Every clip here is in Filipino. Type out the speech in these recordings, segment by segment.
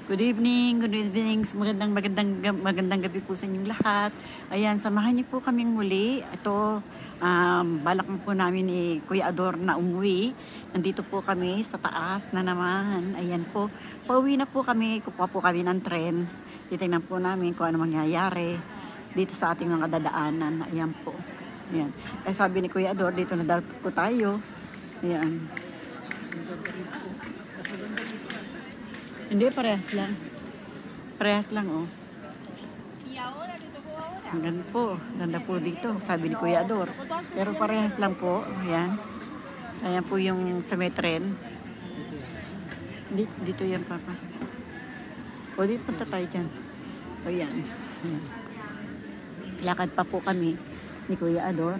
Good evening, good evening. Magandang gabi po sa inyong lahat. Ayan, samahan niyo po kaming muli. Ito, balak po namin ni Kuya Ador na umuwi. Nandito po kami sa taas na naman. Ayan po, pauwi na po kami. Kukuha po kami ng tren. Titingnan po namin kung ano mangyayari dito sa ating mga dadaanan. Ayan po. Ayan. Sabi ni Kuya Ador, dito na daw po tayo. Ayan. Hindi, parehas lang. Parehas lang, oh. Ganda po. Ganda po dito. Sabi ni Kuya Ador. Pero parehas lang po. Ayan. Ayan po yung sa may tren. Dito yan, Papa. O, dito punta tayo dyan. O, yan. Ayan. Lakad pa po kami ni Kuya Ador.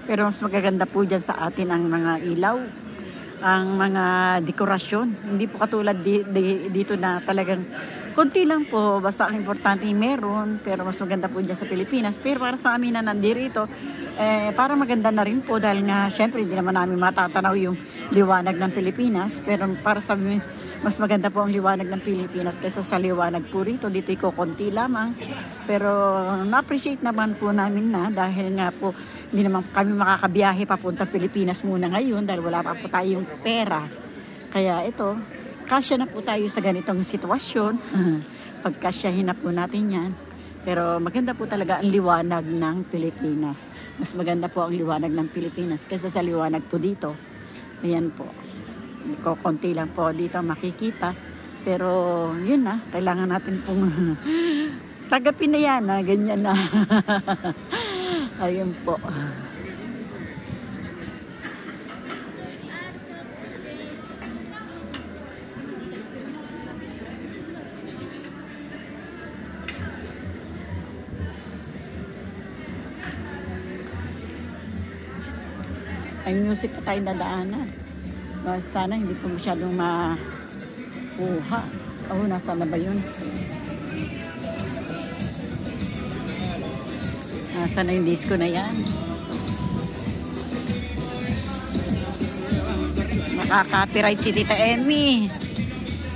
Pero mas magaganda po dyan sa atin ang mga ilaw, ang mga dekorasyon. Hindi po katulad dito na talagang konti lang po, basta ang importante meron, pero mas maganda po dyan sa Pilipinas. Pero para sa amin na nandirito, para maganda na rin po dahil nga syempre hindi naman namin matatanaw yung liwanag ng Pilipinas, pero para sa amin mas maganda po ang liwanag ng Pilipinas kaysa sa liwanag po rito. Dito konti lamang, pero na-appreciate naman po namin na dahil nga po hindi naman kami makakabiyahe papunta Pilipinas muna ngayon dahil wala pa po tayong pera. Kaya ito, kasya na po tayo sa ganitong sitwasyon. Pagkasyahin na po natin yan. Pero maganda po talaga ang liwanag ng Pilipinas. Mas maganda po ang liwanag ng Pilipinas kaysa sa liwanag po dito. Ayan po. Konti lang po dito makikita. Pero yun na, kailangan natin pong tagapin na yan. Ganyan na. Ayun po. Ay music pa tayong dadaanan. Sana hindi po masyadong makuha. Oh, nasa na ba yun? Nasa na yung disco na yan? Makaka-copyright si Tita Emmy.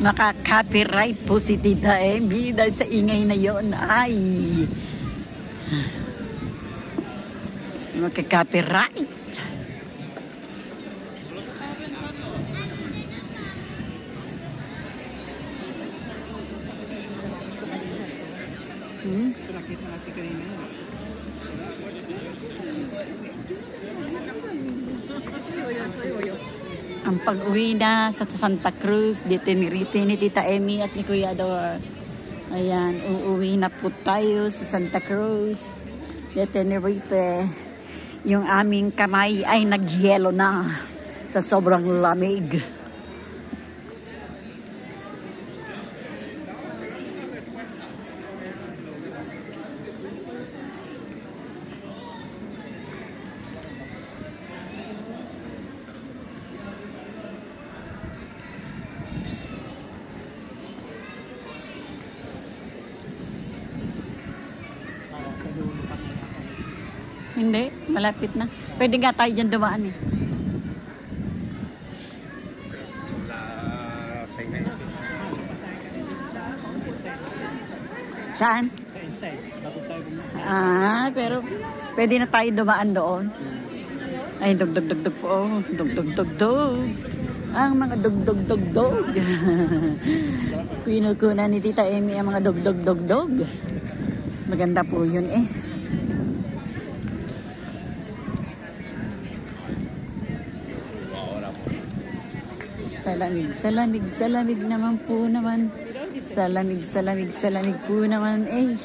Makaka-copyright po si Tita Emmy dahil sa ingay na yon. Ay! Makaka-copyright. Nakita natin kanina yun. Ang pag-uwi na sa Santa Cruz, ni Tita Emmy at ni Kuya Ador. Ayan, uuwi na po tayo sa Santa Cruz de Tenerife. Yung aming kamay ay nagyelo na sa sobrang lamig. Hindi, malapit na. Pwede nga tayo dyan dumaan eh. Saan? Sa inside. Bago tayo Pero pwede na tayo dumaan doon. Ay, dug-dug-dug-dug po. Oh. Dug-dug-dug-dug. Ang mga dug-dug-dug-dug. Pinukuna ni Tita Emmy ang mga dug-dug-dug-dug. Maganda po yun eh. Salamig naman po naman. Salamig po naman eh.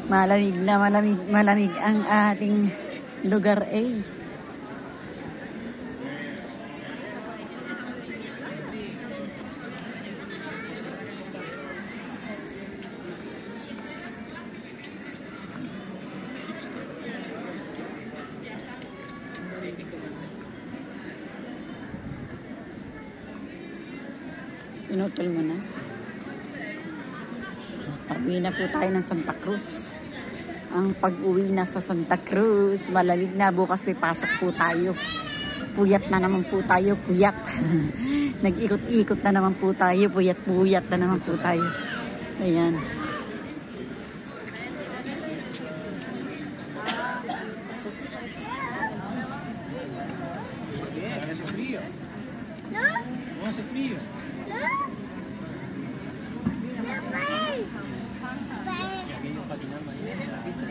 Malamig ang ating lugar eh. Pinutol mo na. Pag-uwi na po tayo ng Santa Cruz. Ang pag-uwi na sa Santa Cruz, malamig na. Bukas may pasok po tayo. Puyat na naman po tayo, puyat. Nag-ikot-ikot na naman po tayo, puyat-puyat na naman po tayo. Ayan. Hace frío. No hace frío. Aquellos patinando ahí en la pista.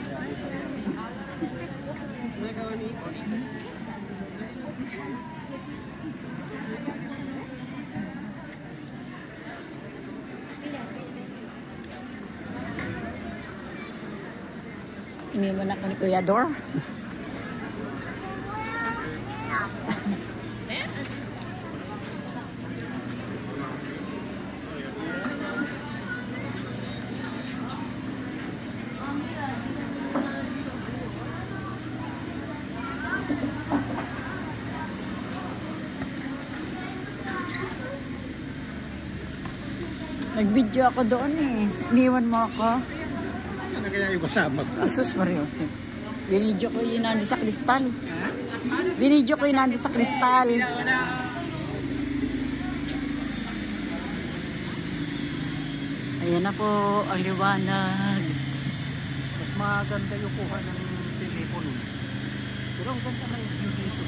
Iniwan ako ni Kuya Dor. Nag-video ako doon eh. Iniwan mo ako. Ano kaya yung kasama ko? Asus Mariosep. Binidyo ko yun nandi sa kristal. Binidyo ko yun nandi sa kristal. Ayan na po ang liwanag. Mas maganda yung kuha ng telepono. Pero ang ganda na yung view dito.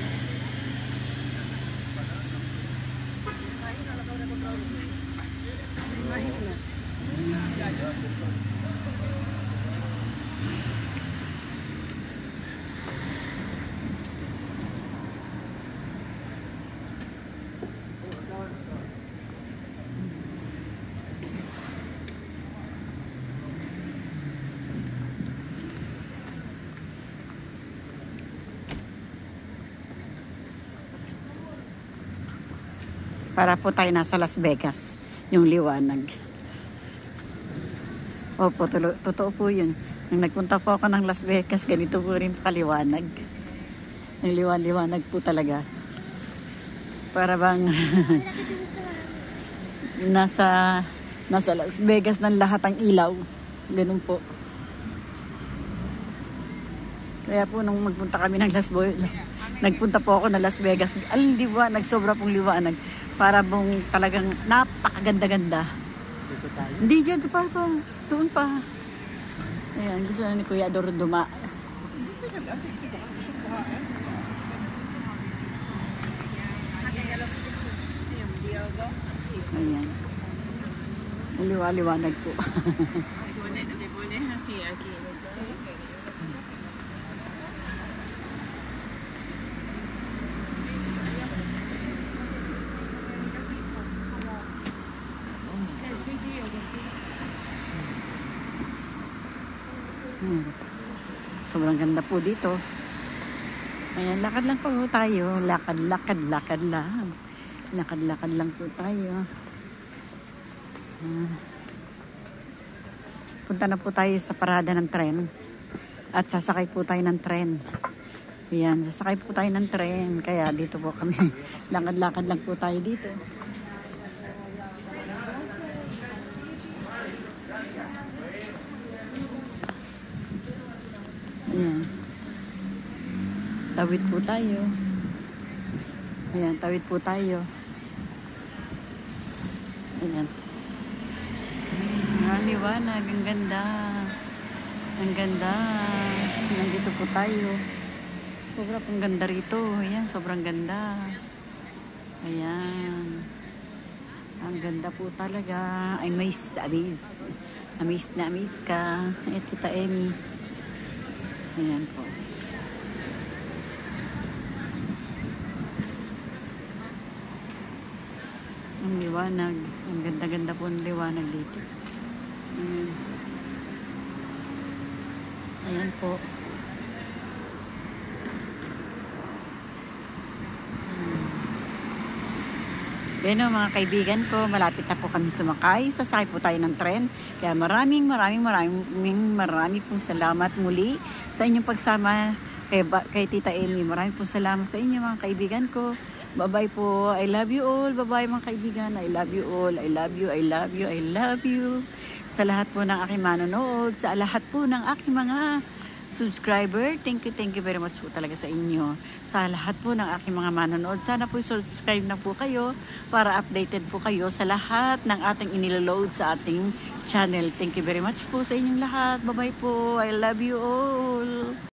Para po tayo nasa Las Vegas. Yung liwanag. Opo, totoo po yun. Nung nagpunta po ako ng Las Vegas, ganito po rin kaliwanag. Yung liwanag po talaga. Para bang nasa Las Vegas ng lahat ang ilaw. Ganun po. Kaya po nung magpunta kami ng nagpunta po ako ng Las Vegas. Alam, nagsobra pong liwanag. Para bang talagang napakaganda-ganda. Dito tayo. Hindi dyan, pa. Doon pa. Ayan, gusto na ni Kuya Dor duma. Teka lang, kasi baka gusto kuhaan. Ayan. Ang liwanag po. Sobrang ganda po dito. Ayan, lakad lang po tayo. Lakad lang. Lakad lang po tayo. Punta na po tayo sa parada ng tren. At sasakay po tayo ng tren. Ayan, sasakay po tayo ng tren. Kaya dito po kami. Lakad lang po tayo dito. Ayan. Tawid po tayo. Ayan, tawid po tayo. Ayan. Ang liwanag, ang ganda. Ang ganda. Nandito po tayo. Sobrang pong ganda rito. Ayan, sobrang ganda. Ayan. Ang ganda po talaga. Amaze na amaze ka. Ito ta Amy. Ayan po. Ang liwanag. Ang ganda-ganda po ang liwanag dito. Ayan po. Yan o mga kaibigan ko, malapit na po kami sumakay. Sasakay po tayo ng tren. Kaya maraming pong salamat muli sa inyong pagsama kay Tita Amy. Maraming pong salamat sa inyo mga kaibigan ko. Bye-bye po. I love you all. Bye-bye mga kaibigan. I love you all. I love you. I love you. I love you. Sa lahat po ng aking manonood, sa lahat po ng aking mga subscriber, thank you very much po talaga sa inyo. Sa lahat po ng aking mga manonood, sana po subscribe na po kayo para updated po kayo sa lahat ng ating iniload sa ating channel. Thank you very much po sa inyong lahat. Bye-bye po. I love you all.